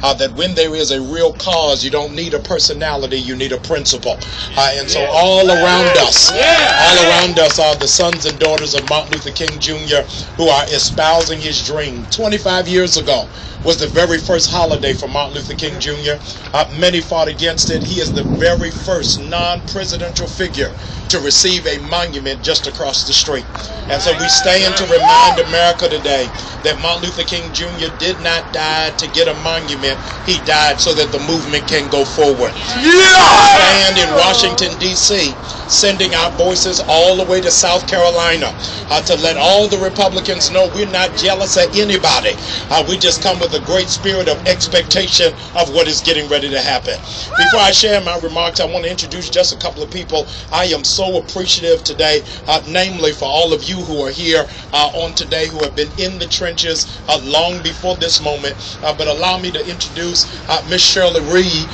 that when there is a real cause, you don't need a personality, you need a principle. And so all around us are the sons and daughters of Martin Luther King Jr. who are espousing his dream. 25 years ago was the very first holiday for Martin Luther King Jr. Many fought against it. He is the very first non-presidential figure to receive a monument just across the street. And so we stand to remind America today that Martin Luther King Jr. did not die to get a monument. He died so that the movement can go forward. We stand in Washington, DC, sending our voices all the way to South Carolina to let all the Republicans know we're not jealous of anybody. We just come with a great spirit of expectation of what is getting ready to happen. Before I share my remarks, I want to introduce just a couple of people. I am so appreciative today, namely for all of you who are here on today, who have been in the trenches long before this moment. But allow me to introduce Miss Shirley Reed,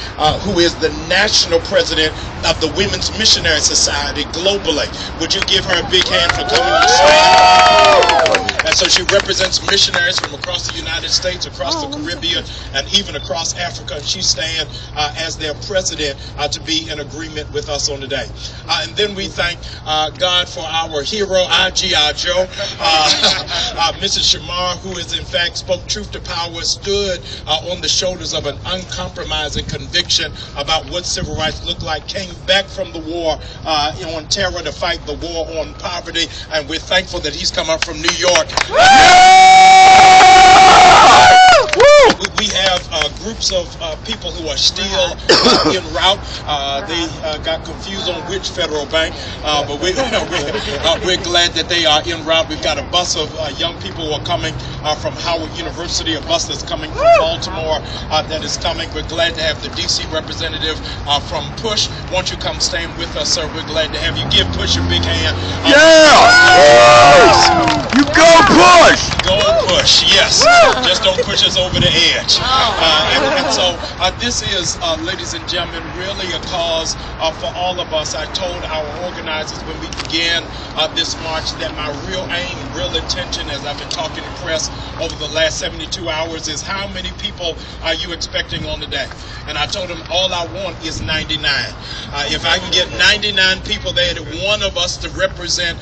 who is the national president of the Women's Missionary Society globally. Would you give her a big hand for coming to stand? And so she represents missionaries from across the United States, across the Caribbean, and even across Africa. And she stands as their president to be in agreement with us on today. And then we thank God for our hero, I.G.I. Joe, Mrs. Shamar, who is in fact spoke truth to power, stood on the shoulders of an uncompromising conviction about what civil rights look like, came back from the war on terror to fight the war on poverty, and we're thankful that he's come up from New York. We have groups of people who are still en route. They got confused on which federal bank, but we're glad that they are en route. We've got a bus of young people who are coming from Howard University, a bus that's coming from Baltimore that is coming. We're glad to have the DC representative from PUSH. Won't you come stand with us, sir? We're glad to have you. Give PUSH a big hand. You go PUSH! Go PUSH, yes. Just don't push us over the edge. And so this is, ladies and gentlemen, really a cause for all of us. I told our organizers when we began this march that my real aim, real intention, as I've been talking to press over the last 72 hours, is how many people are you expecting on the day? And I told them all I want is 99. If I can get 99 people there, one of us to represent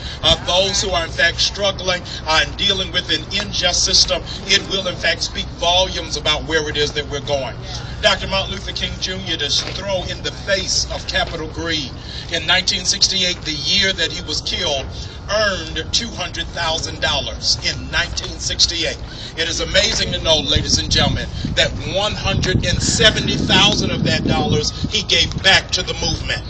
those who are in fact struggling and dealing with an unjust system, it will in fact speak volumes about where it is that we're going. Dr. Martin Luther King Jr. to throw in the face of capital greed. In 1968, the year that he was killed, earned $200,000 in 1968. It is amazing to know, ladies and gentlemen, that $170,000 of that dollars he gave back to the movement.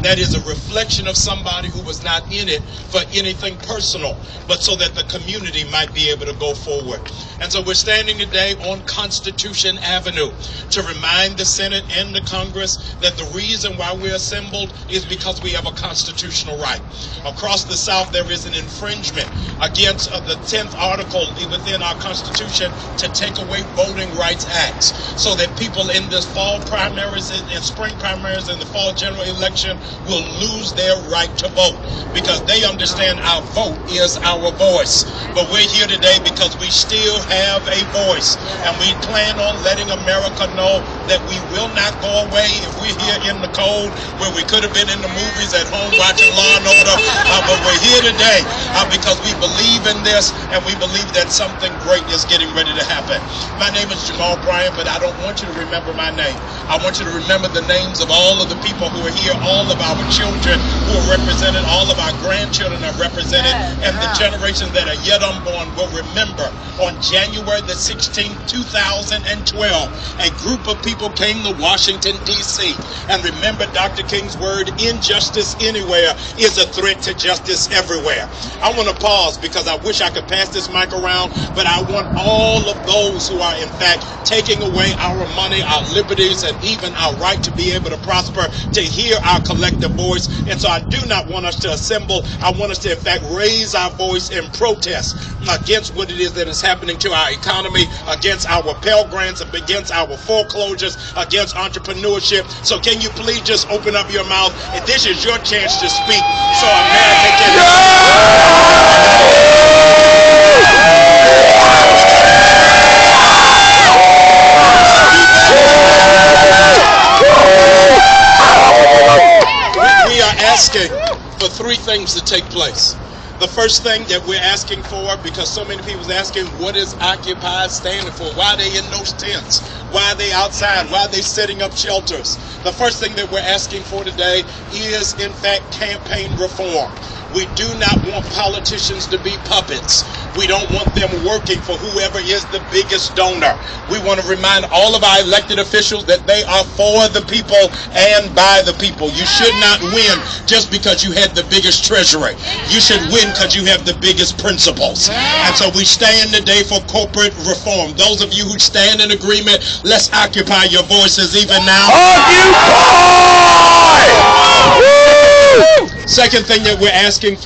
That is a reflection of somebody who was not in it for anything personal, but so that the community might be able to go forward. And so we're standing today on Constitution Avenue to remind the Senate and the Congress that the reason why we're assembled is because we have a constitutional right. Across the South, there is an infringement against the 10th article within our Constitution to take away Voting Rights Acts, so that people in this fall primaries and spring primaries and the fall general election will lose their right to vote, because they understand our vote is our voice. But we're here today because we still have a voice, and we plan on letting America know that we will not go away if we're here in the cold, where we could have been in the movies at home watching Law and Order, but we're here today because we believe in this, and we believe that something great is getting ready to happen. My name is Jamal Bryant, but I don't want you to remember my name. I want you to remember the names of all of the people who are here, all of our children who are represented, all of our grandchildren are represented, and the generations that are yet unborn will remember on January the 16th, 2012, a group of people came to Washington, D.C. And remember Dr. King's word, injustice anywhere is a threat to justice everywhere. I want to pause because I wish I could pass this mic around, but I want all of those who are in fact taking away our money, our liberties, and even our right to be able to prosper to hear our collective voice. And so I do not want us to assemble. I want us to in fact raise our voice in protest against what it is that is happening to our economy, against our Pell Grants, against our foreclosures, against entrepreneurship. So can you please just open up your mouth? And this is your chance to speak so America can... three things to take place. The first thing that we're asking for, because so many people are asking, what is Occupy standing for? Why are they in those tents? Why are they outside? Why are they setting up shelters? The first thing that we're asking for today is, in fact, campaign reform. We do not want politicians to be puppets. We don't want them working for whoever is the biggest donor. We want to remind all of our elected officials that they are for the people and by the people. You should not win just because you had the biggest treasury. You should win because you have the biggest principles. And so we stand today for corporate reform. Those of you who stand in agreement, let's occupy your voices even now. Occupy! Second thing that we're asking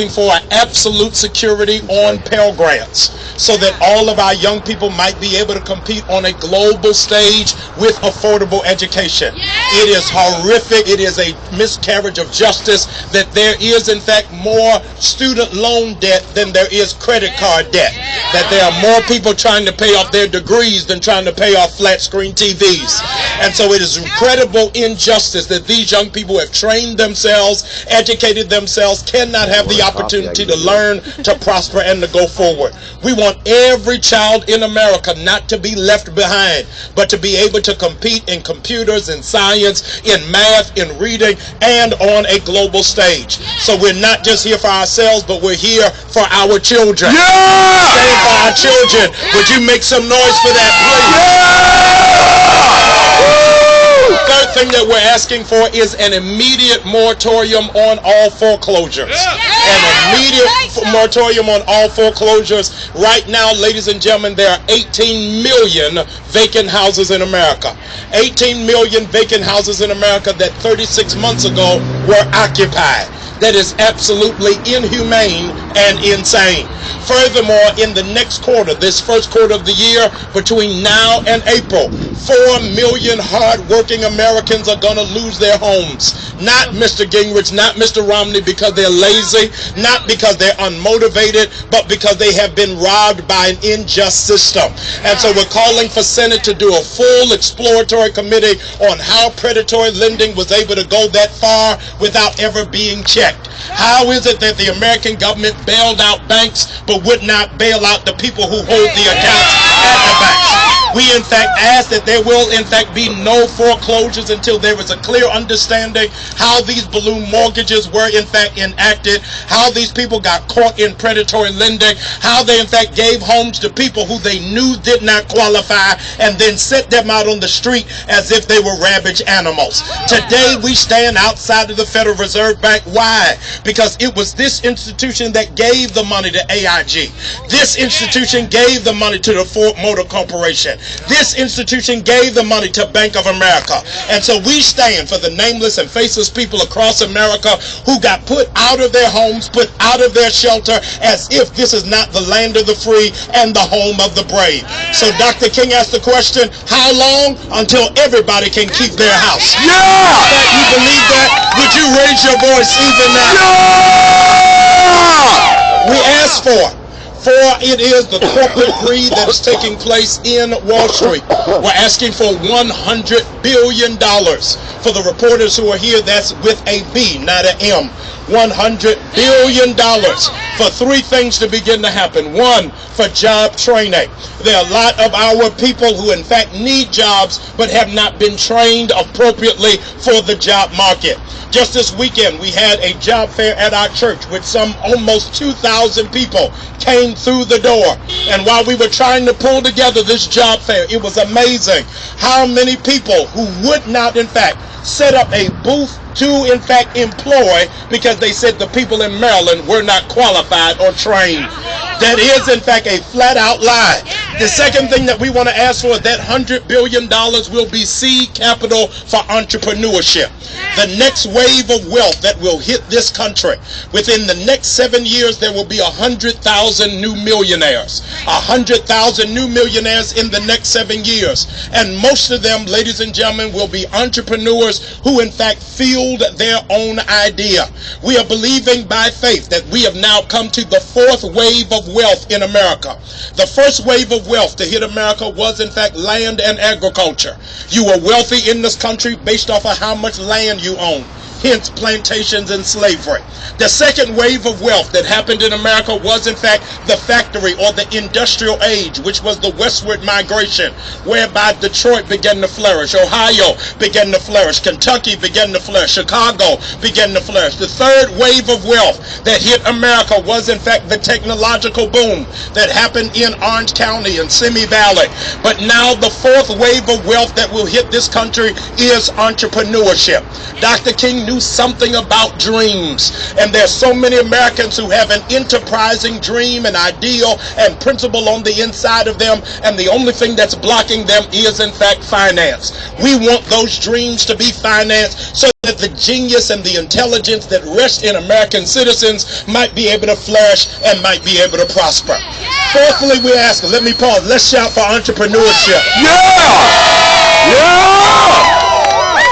for absolute security on Pell Grants so that all of our young people might be able to compete on a global stage with affordable education. It is horrific. It is a miscarriage of justice that there is, in fact, more student loan debt than there is credit card debt. That there are more people trying to pay off their degrees than trying to pay off flat screen TVs. And so it is incredible injustice that these young people have trained themselves, educated themselves, cannot have the opportunity to learn, to prosper, and to go forward. We want every child in America not to be left behind, but to be able to compete in computers, in science, in math, in reading, and on a global stage. So we're not just here for ourselves, but we're here for our children. Yeah! Stand for our children. Would you make some noise for that, please? Yeah! Third thing that we're asking for is an immediate moratorium on all foreclosures. An immediate moratorium on all foreclosures. Right now, ladies and gentlemen, there are 18 million vacant houses in America. 18 million vacant houses in America that 36 months ago were occupied. That is absolutely inhumane and insane. Furthermore, in the next quarter, this first quarter of the year, between now and April, 4 million hard-working Americans are going to lose their homes. Not Mr. Gingrich, not Mr. Romney because they're lazy, not because they're unmotivated, but because they have been robbed by an unjust system. And so we're calling for Senate to do a full exploratory committee on how predatory lending was able to go that far without ever being checked. How is it that the American government bailed out banks but would not bail out the people who hold the accounts at the banks? We in fact ask that there will in fact be no foreclosures until there is a clear understanding how these balloon mortgages were in fact enacted, how these people got caught in predatory lending, how they in fact gave homes to people who they knew did not qualify and then set them out on the street as if they were ravaged animals. Today we stand outside of the Federal Reserve Bank. Why? Because it was this institution that gave the money to AIG. This institution gave the money to the Ford Motor Corporation. This institution gave the money to Bank of America. And so we stand for the nameless and faceless people across America who got put out of their homes, put out of their shelter, as if this is not the land of the free and the home of the brave. So Dr. King asked the question, how long until everybody can keep their house? Yeah! You believe that? Would you raise your voice even now? Yeah! We ask for it is the corporate greed that is taking place in Wall Street. We're asking for $100 billion. For the reporters who are here, that's with a B, not an M. $100 billion for three things to begin to happen. One, for job training. There are a lot of our people who in fact need jobs but have not been trained appropriately for the job market. Just this weekend, we had a job fair at our church with some almost 2,000 people came through the door. And while we were trying to pull together this job fair, it was amazing how many people who would not, in fact, set up a booth to, in fact, employ because they said the people in Maryland were not qualified or trained. That is, in fact, a flat-out lie. The second thing that we want to ask for, that $100 billion will be seed capital for entrepreneurship. The next wave of wealth that will hit this country, within the next 7 years, there will be 100,000 new millionaires. 100,000 new millionaires in the next 7 years. And most of them, ladies and gentlemen, will be entrepreneurs who, in fact, fueled their own idea. We are believing by faith that we have now come to the fourth wave of wealth in America. The first wave of wealth to hit America was, in fact, land and agriculture. You were wealthy in this country based off of how much land you own. hence plantations and slavery. The second wave of wealth that happened in America was in fact the factory or the industrial age, which was the westward migration, whereby Detroit began to flourish, Ohio began to flourish, Kentucky began to flourish, Chicago began to flourish. The third wave of wealth that hit America was in fact the technological boom that happened in Orange County and Simi Valley. But now the fourth wave of wealth that will hit this country is entrepreneurship. Dr. King knew something about dreams, and there's so many Americans who have an enterprising dream, an ideal, and principle on the inside of them, and the only thing that's blocking them is in fact finance. We want those dreams to be financed so that the genius and the intelligence that rest in American citizens might be able to flourish and might be able to prosper. Fourthly, we ask, let me pause, let's shout for entrepreneurship. Yeah! Yeah!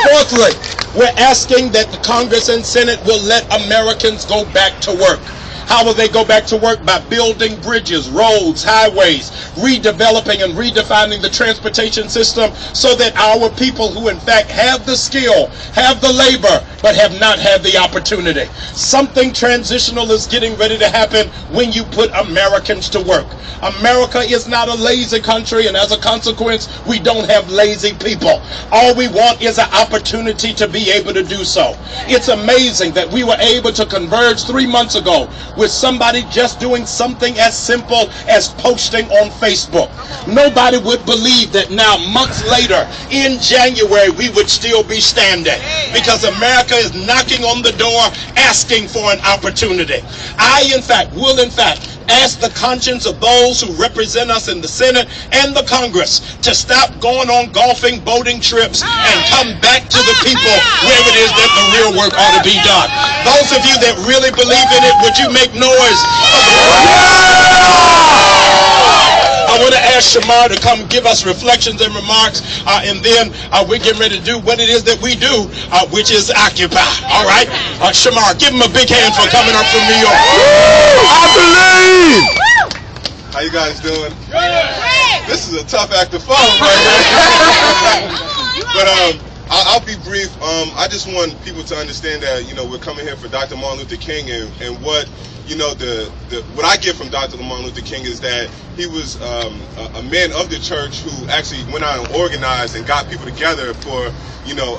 Fourthly, we're asking that the Congress and Senate will let Americans go back to work. How will they go back to work? By building bridges, roads, highways, redeveloping and redefining the transportation system so that our people who in fact have the skill, have the labor, but have not had the opportunity. Something transitional is getting ready to happen when you put Americans to work. America is not a lazy country, and as a consequence, we don't have lazy people. All we want is an opportunity to be able to do so. It's amazing that we were able to converge 3 months ago with somebody just doing something as simple as posting on Facebook. Nobody would believe that now, months later, in January, we would still be standing, because America is knocking on the door asking for an opportunity. I, in fact, will in fact ask the conscience of those who represent us in the Senate and the Congress to stop going on golfing, boating trips and come back to the people where it is that the real work ought to be done. Those of you that really believe in it, would you make noise for the I want to ask Shamar to come give us reflections and remarks, and then we're getting ready to do what it is that we do, which is Occupy. All right? Shamar, give him a big hand for coming up from New York. I believe! How you guys doing? This is a tough act to follow right now. But I'll be brief. I just want people to understand that, you know, we're coming here for Dr. Martin Luther King, and what, you know, what I get from Dr. Martin Luther King is that he was a man of the church who actually went out and organized and got people together for, you know,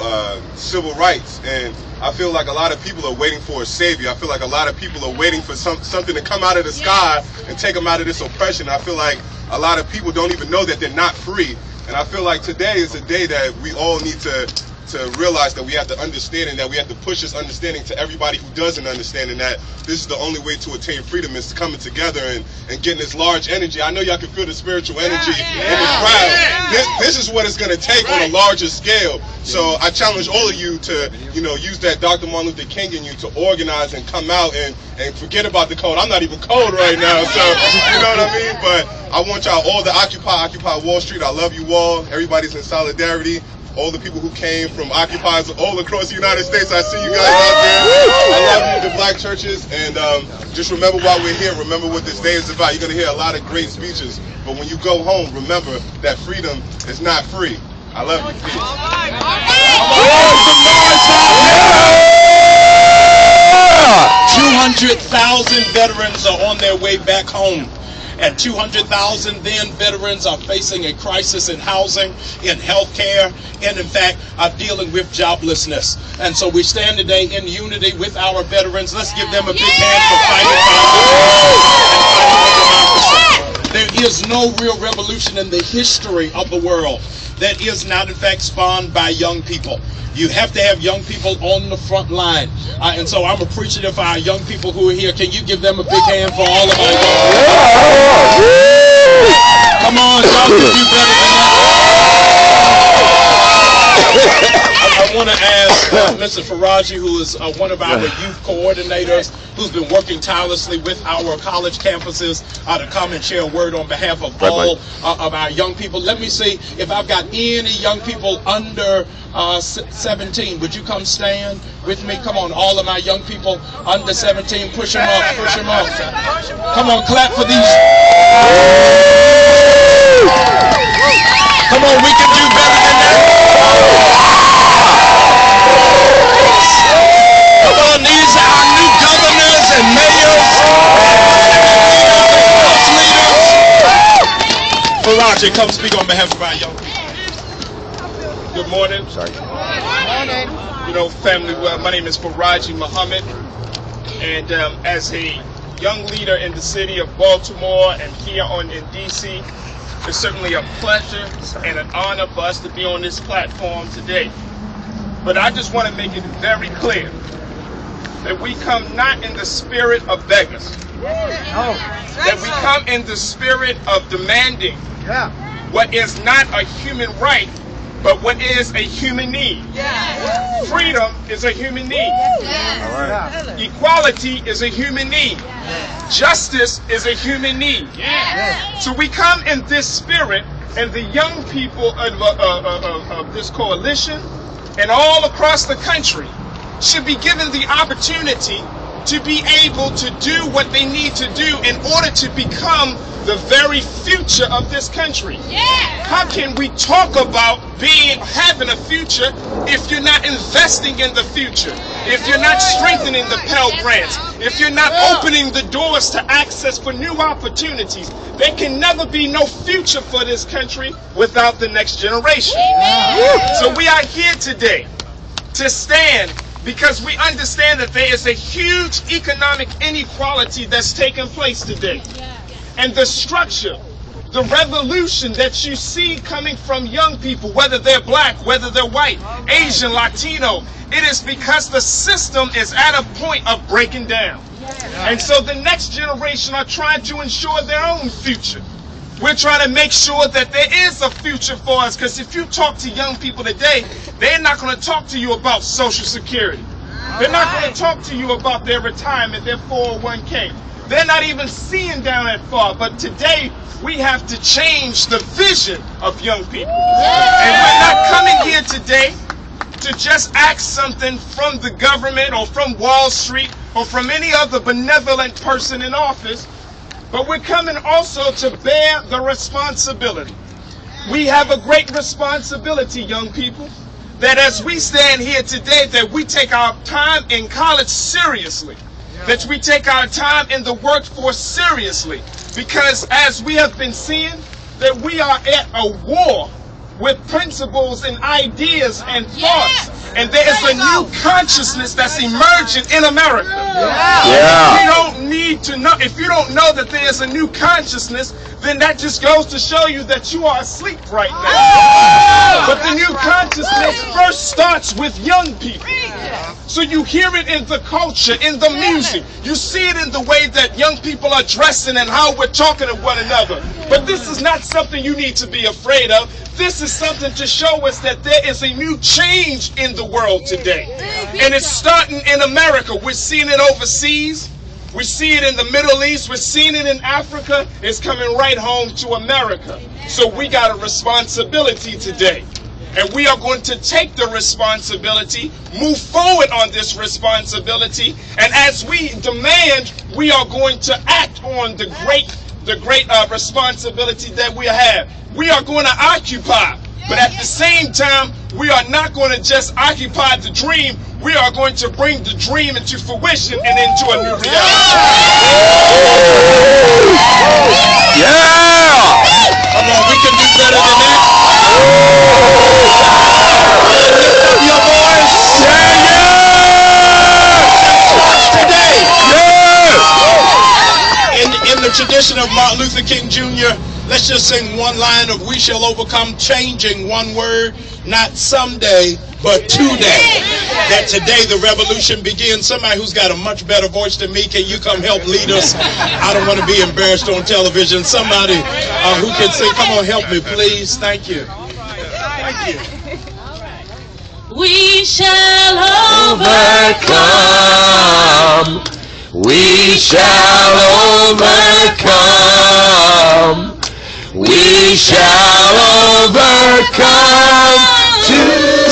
civil rights. And I feel like a lot of people are waiting for a savior. I feel like a lot of people are waiting for something to come out of the sky and take them out of this oppression. I feel like a lot of people don't even know that they're not free. And I feel like today is a day that we all need to realize that we have to understand, and that we have to push this understanding to everybody who doesn't understand, and that this is the only way to attain freedom is coming together and getting this large energy. I know y'all can feel the spiritual energy in this crowd. This is what it's going to take on a larger scale. So I challenge all of you to, you know, use that Dr. Martin Luther King in you to organize and come out and forget about the code. I'm not even cold right now, so you know what I mean? But I want y'all all to Occupy Wall Street. I love you all. Everybody's in solidarity. All the people who came from occupiers all across the United States, I see you guys out there. I love you, the black churches, and just remember while we're here, remember what this day is about. You're going to hear a lot of great speeches, but when you go home, remember that freedom is not free. I love you. Peace. 200,000 veterans are on their way back home. And 200,000 then veterans are facing a crisis in housing, in health care, and in fact are dealing with joblessness. And so we stand today in unity with our veterans. Let's give them a big hand for fighting for democracy. There is no real revolution in the history of the world that is not in fact spawned by young people. You have to have young people on the front line. And so I'm appreciative for our young people who are here. Can you give them a big hand for all of our young people? Come on, y'all can do better than that. I want to ask Mr. Faraji, who is one of our youth coordinators, who's been working tirelessly with our college campuses to come and share a word on behalf of all of our young people. Let me see if I've got any young people under 17. Would you come stand with me? Come on, all of my young people under 17. Push them up, push them up. Come on, clap for these. Come on, we can do better than that. would you come speak on behalf of our young people? Good morning. Sorry. You know, family, my name is Faraji Muhammad, and as a young leader in the city of Baltimore and here in DC, it's certainly a pleasure and an honor for us to be on this platform today. But I just want to make it very clear that we come not in the spirit of beggars. That we come in the spirit of demanding what is not a human right, but what is a human need. Freedom is a human need. Equality is a human need. Justice is a human need. So we come in this spirit, and the young people of this coalition and all across the country should be given the opportunity to be able to do what they need to do in order to become the very future of this country. How can we talk about having a future if you're not investing in the future? If you're not strengthening the Pell Grants? If you're not opening the doors to access for new opportunities? There can never be no future for this country without the next generation. So we are here today to stand because we understand that there is a huge economic inequality that's taking place today. And the structure, the revolution that you see coming from young people, whether they're black, whether they're white, Asian, Latino, it is because the system is at a point of breaking down. And so the next generation are trying to ensure their own future. We're trying to make sure that there is a future for us, because if you talk to young people today, they're not going to talk to you about Social Security. They're not going to talk to you about their retirement, their 401k. They're not even seeing down that far. But today, we have to change the vision of young people. And we're not coming here today to just ask something from the government or from Wall Street or from any other benevolent person in office, but we're coming also to bear the responsibility. We have a great responsibility, young people, that as we stand here today, that we take our time in college seriously, that we take our time in the workforce seriously, because as we have been seeing, that we are at a war with principles and ideas and thoughts, and there is a new consciousness that's emerging in America. We don't need to know. If you don't know that there is a new consciousness, then that just goes to show you that you are asleep right now. But the new consciousness first starts with young people. So you hear it in the culture, in the music. You see it in the way that young people are dressing and how we're talking to one another. But this is not something you need to be afraid of. This is something to show us that there is a new change in the world today. And it's starting in America. We're seeing it overseas. We see it in the Middle East. We're seeing it in Africa. It's coming right home to America. So we got a responsibility today. And we are going to take the responsibility, move forward on this responsibility. And as we demand, we are going to act on the great responsibility that we have. We are going to occupy. But at the same time, we are not going to just occupy the dream. We are going to bring the dream into fruition and into a new reality. Come on, we can do better than that. Lift up your voice. Today. In the tradition of Martin Luther King Jr., let's just sing one line of "We shall overcome," changing one word, not someday, but today. That today the revolution begins. Somebody who's got a much better voice than me, can you come help lead us? I don't want to be embarrassed on television. Somebody who can sing, come on, help me, please. Thank you. Thank you. We shall overcome. We shall overcome. We shall overcome today.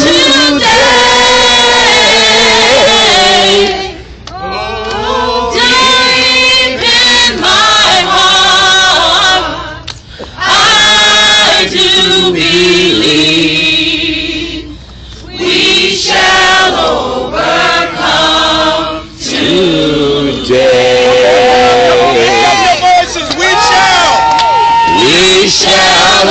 Oh, deep in my heart, I do believe we shall overcome today. Lift up your voices. We shall. We shall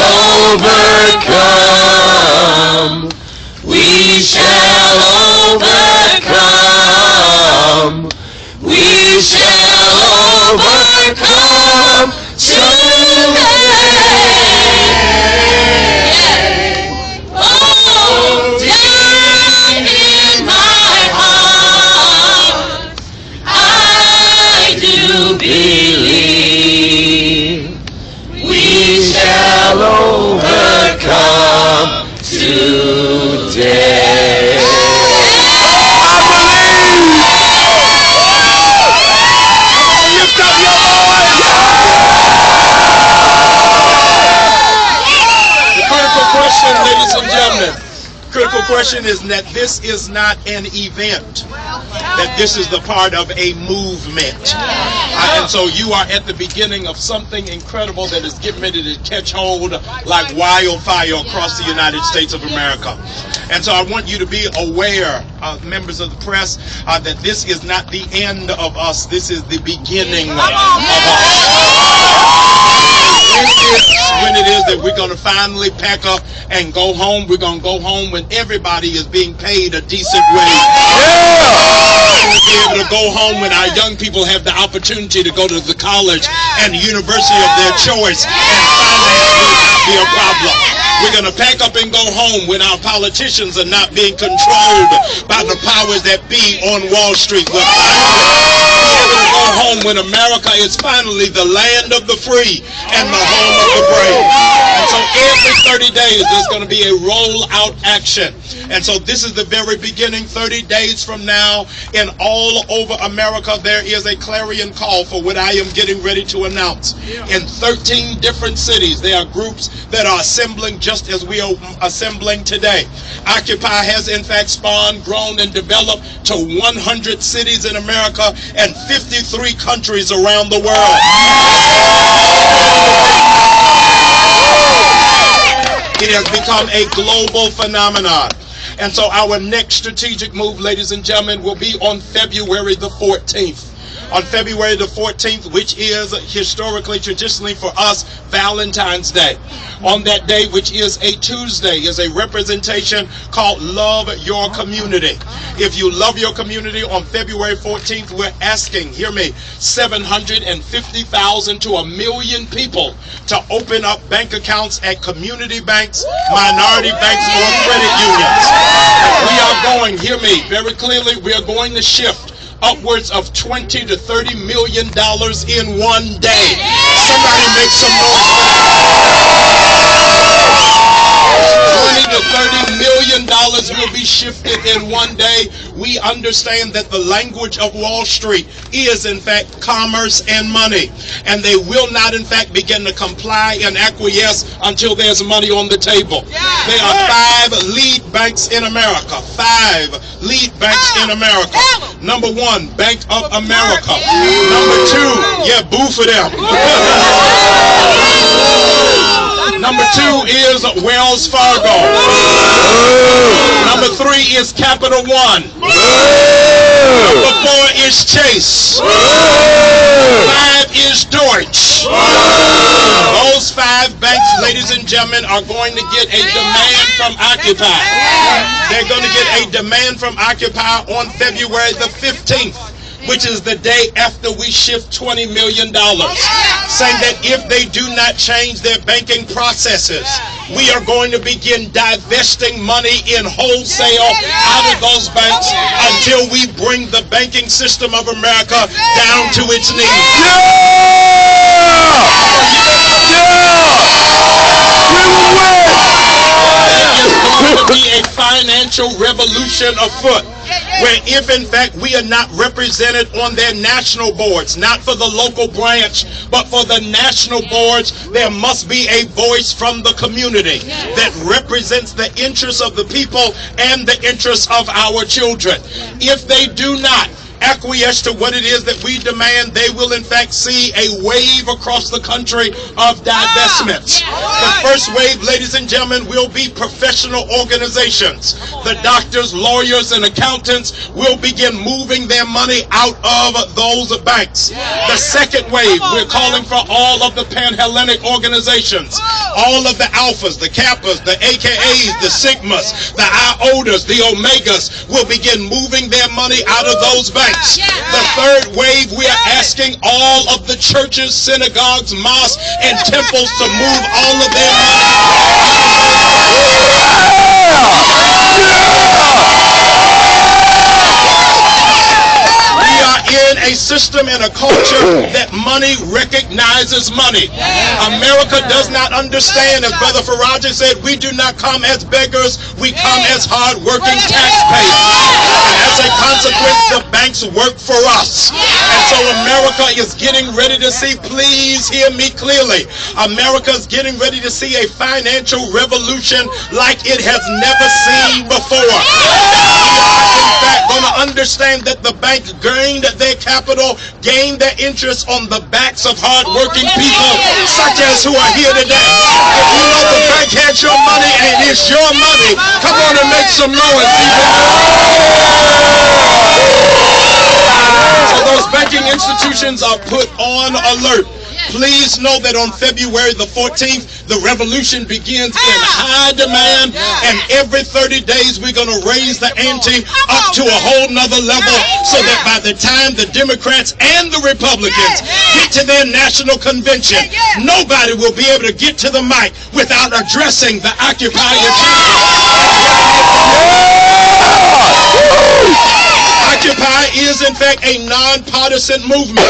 Critical question is that this is not an event, that this is the part of a movement. And so you are at the beginning of something incredible that is getting ready to catch hold like wildfire across the United States of America. And so I want you to be aware, members of the press, that this is not the end of us. This is the beginning of us. When it is that we're going to finally pack up and go home, we're going to go home when everybody is being paid a decent wage. We'll be able to go home when our young people have the opportunity to go to the college and university of their choice, and finance will not be a problem. We're going to pack up and go home when our politicians are not being controlled by the powers that be on Wall Street. We're finally able to go home when America is finally the land of the free and the home of the brave. And so every 30 days there's going to be a roll-out action. And so this is the very beginning. 30 days from now, in all over America, there is a clarion call for what I am getting ready to announce. In 13 different cities, there are groups that are assembling just as we are assembling today. Occupy has in fact spawned, grown, and developed to 100 cities in America and 53 countries around the world. It has become a global phenomenon. And so our next strategic move, ladies and gentlemen, will be on February the 14th. On February the 14th, which is historically, traditionally for us, Valentine's Day. On that day, which is a Tuesday, is a representation called Love Your Community. If you love your community, on February 14th, we're asking, hear me, 750,000 to 1 million people to open up bank accounts at community banks, minority banks, or credit unions. We are going, hear me, very clearly, we are going to shift upwards of $20 to $30 million in one day. Somebody make some noise for that. $20 to $30 million will be shifted in one day. We understand that the language of Wall Street is in fact commerce and money, and they will not in fact begin to comply and acquiesce until there's money on the table. There are 5 lead banks in America. 5 lead banks in America. Number 1, Bank of America. Number 2, yeah, boo for them. Number 2 is Wells Fargo. Number 3 is Capital One. Number 4 is Chase. 5 is Deutsche. Those 5 banks, ladies and gentlemen, are going to get a demand from Occupy. They're going to get a demand from Occupy on February the 15th. Which is the day after we shift $20 million, saying that if they do not change their banking processes, we are going to begin divesting money in wholesale out of those banks until we bring the banking system of America down to its knees. There is going to be a financial revolution afoot, where if in fact we are not represented on their national boards, not for the local branch, but for the national boards, there must be a voice from the community that represents the interests of the people and the interests of our children. If they do not acquiesce to what it is that we demand, they will in fact see a wave across the country of divestments. The first wave, ladies and gentlemen, will be professional organizations. The doctors, lawyers, and accountants will begin moving their money out of those banks. The second wave, we're calling for all of the Pan-Hellenic organizations, all of the Alphas, the Kappas, the AKAs, the Sigmas, the Iotas, the Omegas will begin moving their money out of those banks. The third wave, we are asking all of the churches, synagogues, mosques, and temples to move all of their money. We are in a system and a culture that money recognizes money. America does not understand, as Brother Faraji said, we do not come as beggars, we come as hard-working taxpayers. And as a consequence, the banks work for us. And so America is getting ready to see, please hear me clearly, America is getting ready to see a financial revolution like it has never seen before. We are in fact going to understand that the bank gained their capital, gained their interest on the backs of hard-working people such as who are here today. If you know the bank has your money and it's your money, come on and make some noise, people. So those banking institutions are put on alert. Please know that on February the 14th, the revolution begins in high demand, and every 30 days we're going to raise the ante up to a whole nother level so that by the time the Democrats and the Republicans get to their national convention, nobody will be able to get to the mic without addressing the Occupy agenda. Occupy is, in fact, a nonpartisan movement.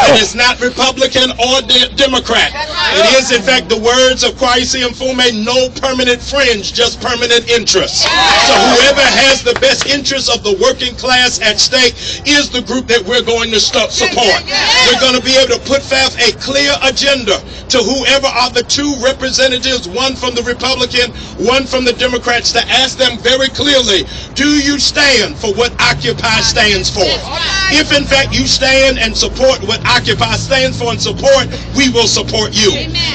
It is not Republican or Democrat. It is, in fact, the words of Kwesi Mfume, no permanent fringe, just permanent interests. So whoever has the best interests of the working class at stake is the group that we're going to support. We're going to be able to put forth a clear agenda to whoever are the two representatives, one from the Republican, one from the Democrats, to ask them very clearly, do you stand for what Occupy stands for? If in fact you stand and support what Occupy stands for and support, we will support you.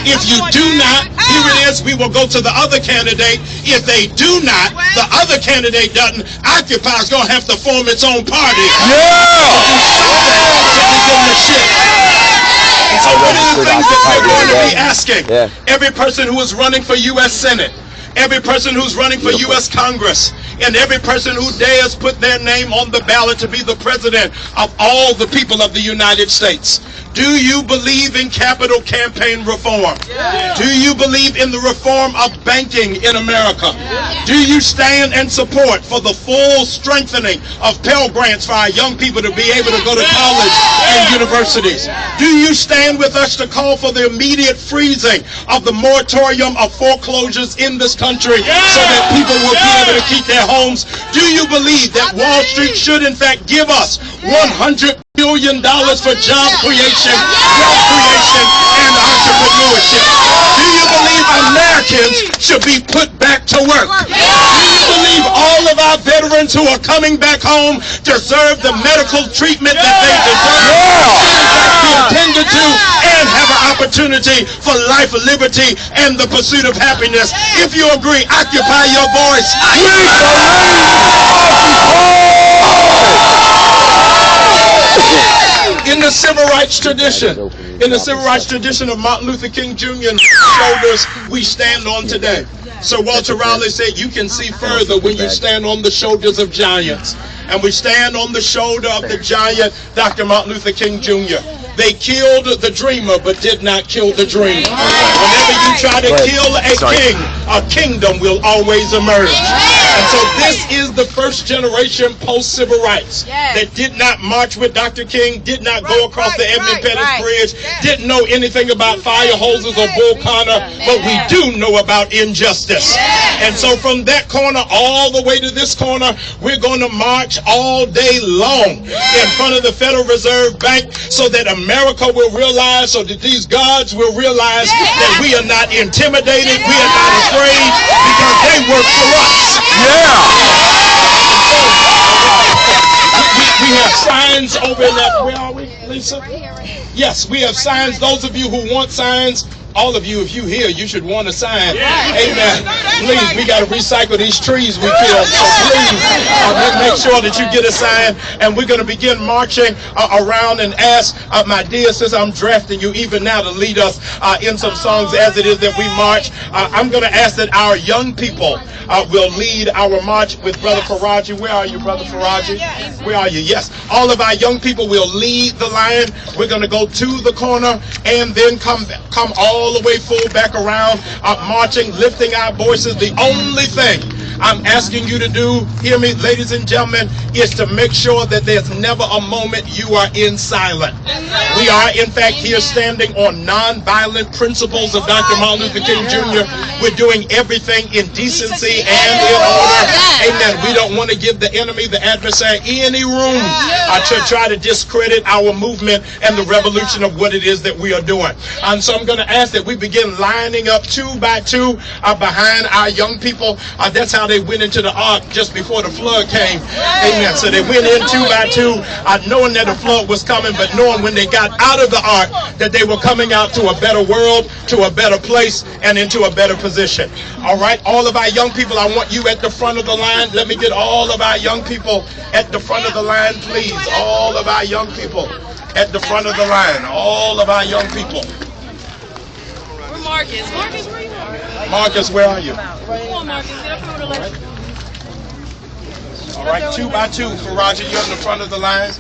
If you do not, here it is, we will go to the other candidate. If they do not, the other candidate doesn't, Occupy is going to have to form its own party. And so one of the things that we're going to be asking every person who is running for U.S. Senate, every person who's running for U.S. Congress, and every person who dares put their name on the ballot to be the president of all the people of the United States. Do you believe in capital campaign reform? Do you believe in the reform of banking in America? Do you stand and support for the full strengthening of Pell Grants for our young people to be able to go to college and universities? Do you stand with us to call for the immediate freezing of the moratorium of foreclosures in this country so that people will be able to keep their homes? Do you believe that Wall Street should in fact give us $100 billion for job creation, wealth creation, and entrepreneurship? Do you believe Americans should be put back to work? Do you believe all of our veterans who are coming back home deserve the medical treatment that they deserve, be attended to, and have an opportunity for life, liberty, and the pursuit of happiness? If you agree, occupy your voice. In the civil rights tradition, of Martin Luther King Jr.'s shoulders we stand on today. Sir Walter Raleigh said, you can see further when you stand on the shoulders of giants. And we stand on the shoulder of the giant, Dr. Martin Luther King Jr. They killed the dreamer, but did not kill the dream. Whenever you try to kill a king, a kingdom will always emerge. And so this is the first generation post-civil rights that did not march with Dr. King, did not go across the Edmund Pettus Bridge, didn't know anything about fire hoses or Bull Connor, but we do know about injustice. And so from that corner all the way to this corner, we're going to march all day long in front of the Federal Reserve Bank so that America will realize, so that these gods will realize that we are not intimidated, we are not afraid, because they work for us. We have signs over in that. Where are we, Lisa? Yes, we have signs. Those of you who want signs, all of you, if you here, you should want a sign. Amen. Please, we got to recycle these trees we killed. So please, make sure that you get a sign. And we're going to begin marching around and ask my dear sister, I'm drafting you even now to lead us in some songs as it is that we march. I'm going to ask that our young people will lead our march with Brother Faraji. Where are you, Brother Faraji? Where are you? Yes. All of our young people will lead the line. We're going to go to the corner and then come all the way full back around, marching, lifting our voices. The only thing I'm asking you to do, hear me, ladies and gentlemen, is to make sure that there's never a moment you are in silence. We are, in fact, here standing on nonviolent principles of Dr. Martin Luther King Jr. We're doing everything in decency and in order. Amen. We don't want to give the enemy, the adversary, any room to try to discredit our movement and the revolution of what it is that we are doing. And so I'm going to ask that we begin lining up 2 by 2 behind our young people. That's how they went into the ark just before the flood came. Amen. So they went in 2 by 2, knowing that the flood was coming, but knowing when they got out of the ark that they were coming out to a better world, to a better place, and into a better position. All right, all of our young people, I want you at the front of the line. Let me get all of our young people at the front of the line, please. All of our young people at the front of the line. All of our young people. Where's Marcus? Marcus, where you at? Marcus, where are you? Come on, Marcus, get up here with the left. All right, 2 by 2 for Roger. You're in the front of the line.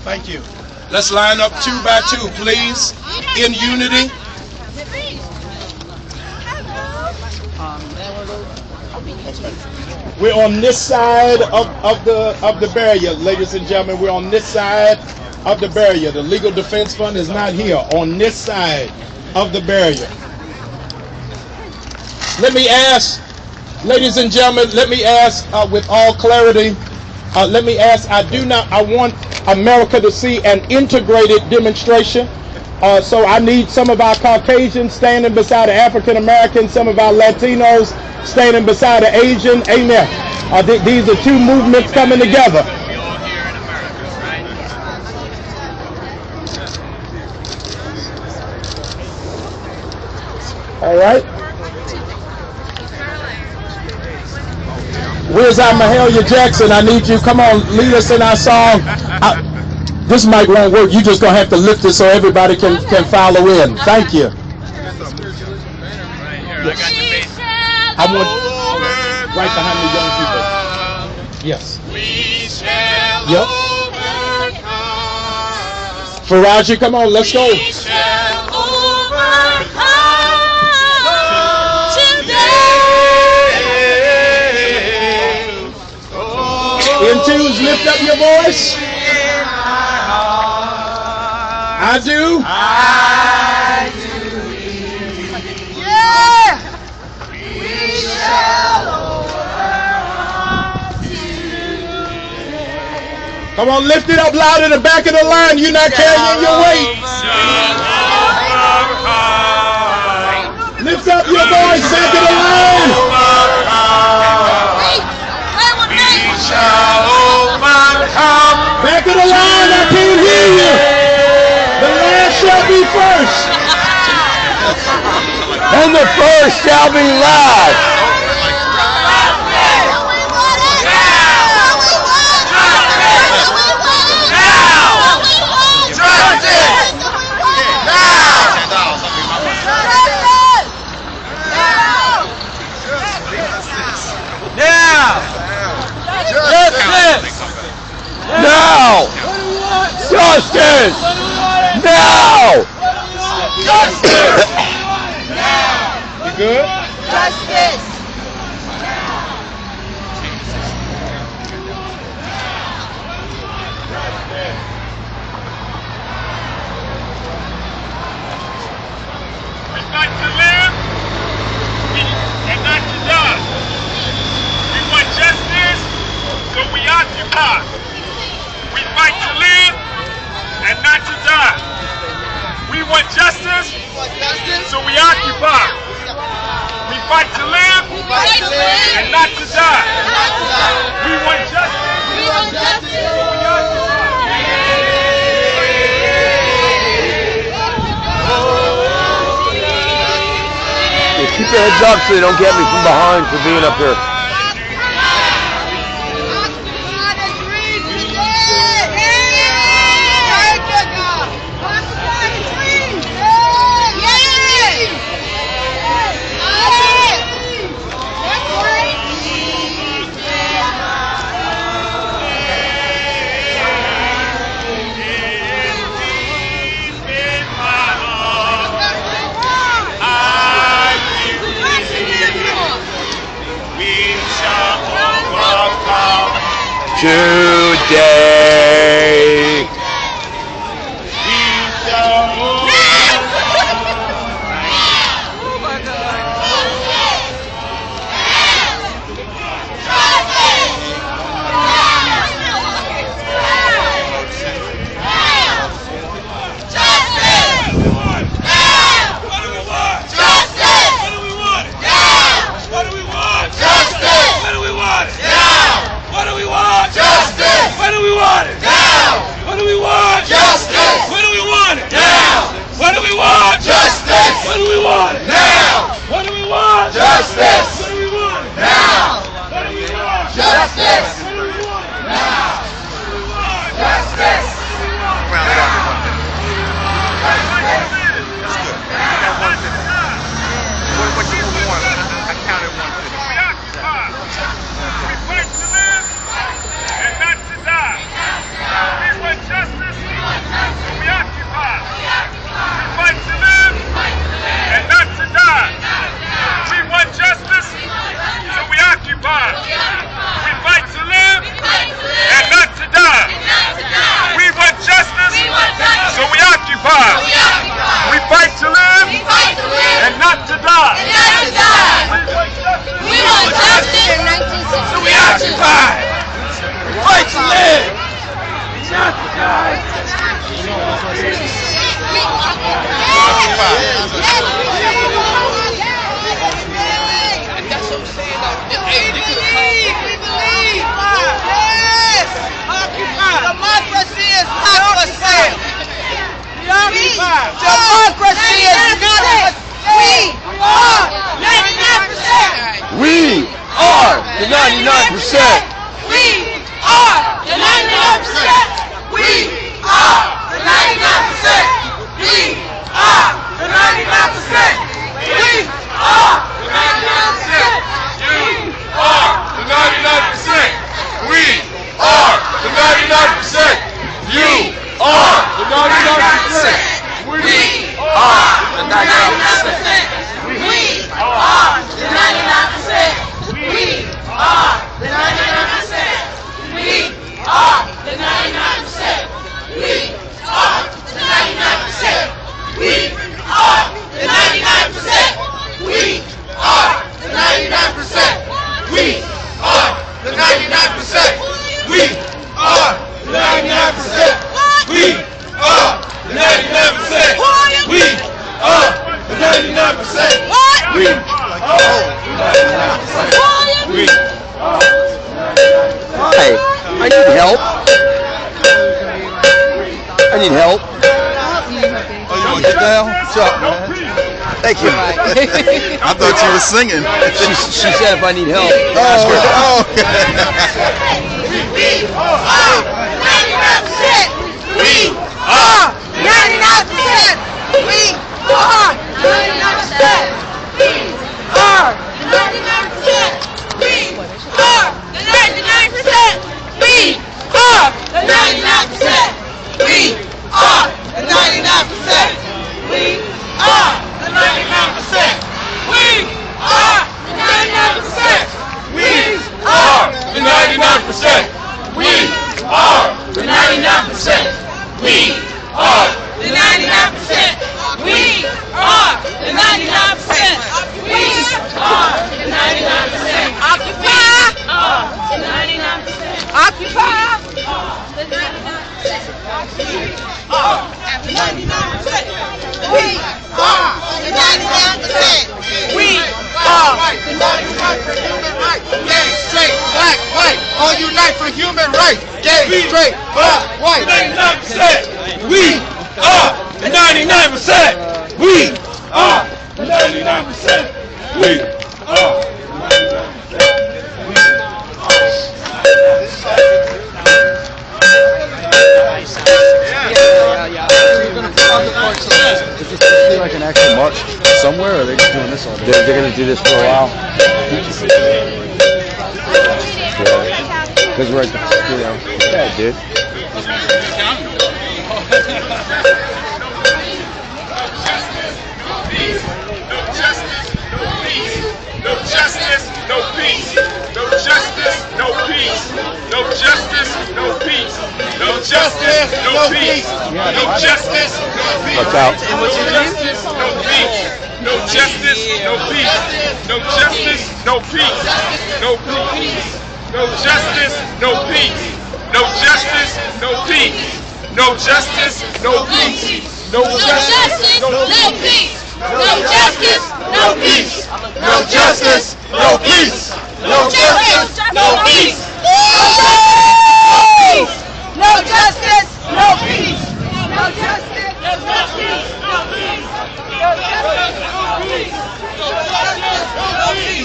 Thank you. Let's line up 2 by 2, please, in unity. We're on this side of the barrier, ladies and gentlemen. We're on this side of the barrier. The Legal Defense Fund is not here. On this side of the barrier. Let me ask, ladies and gentlemen, let me ask with all clarity. Let me ask. I want America to see an integrated demonstration. So I need some of our Caucasians standing beside the African Americans, some of our Latinos standing beside the Asian. Amen. These are 2 movements coming together. All right. Where's our Mahalia Jackson? I need you. Come on, lead us in our song. This mic won't work. You just gonna have to lift it so everybody can follow in. Thank you. Yes. I want right behind the young people. Yes. Yep. Faraji, come on, let's go. In twos, lift up your voice. I do. I do. Yeah. We shall overcome today. Come on, lift it up loud in the back of the line. You're not carrying your weight. Lift up your voice, back of the line. We shall overcome. Back of the line, I can't hear you. The last shall be first. And the first shall be last. Now! Justice! Now! Justice! You good? Justice. We fight to live and not to die. We want justice, so we occupy. We fight to live and not to die. We want justice, so we occupy. We fight to live and not to die. We want justice, so we occupy. Keep your heads up so they don't get me from behind for being up here. We today. I thought you were singing. She said if I need help. Oh, okay. We are 99%. We are 99%. We are 99%. We are 99%. We are 99%. We are 99%. We are 99%. We are 99%. We are 99%. We are 99%. We are 99%. We are 99%. We are 99%. We are 99%. Occupy. 99%. Occupy. 99%. We are 99%. We are 99%. We are 99% for human rights. Gay, straight, black, white. All unite for human rights. Gay, straight, black, white. 99%. We are 99%. We are 99%. We are 99%. Is this supposed to be like an actual march somewhere, or are they just doing this all day? They're going to do this for a while. Because we're at the, yeah, dude. No justice, no peace. No justice, no peace. No justice. justice, no peace. No justice, no peace. Watch out. No justice, no peace. No justice, no peace. No justice, no peace. No peace. No justice, no peace. No justice, no peace. No justice, no peace. No justice, no peace. No justice, no peace. No justice, no peace. No justice, no peace. No justice, no peace. No justice, no peace. No peace. No justice, no peace. No justice, no peace. No justice, no peace. No justice, no peace.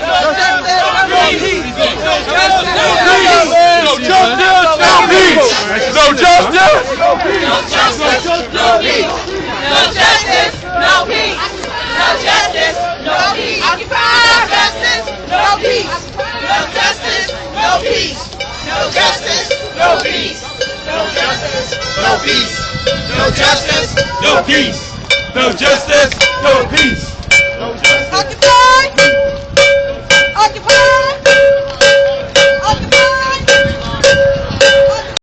No justice, no peace. No justice, no peace. No justice, no peace. No justice, no peace. No justice, no peace. Occupy justice, no peace. No justice, no peace. No justice, no peace. No justice, no peace. No justice, no peace. No justice, no peace.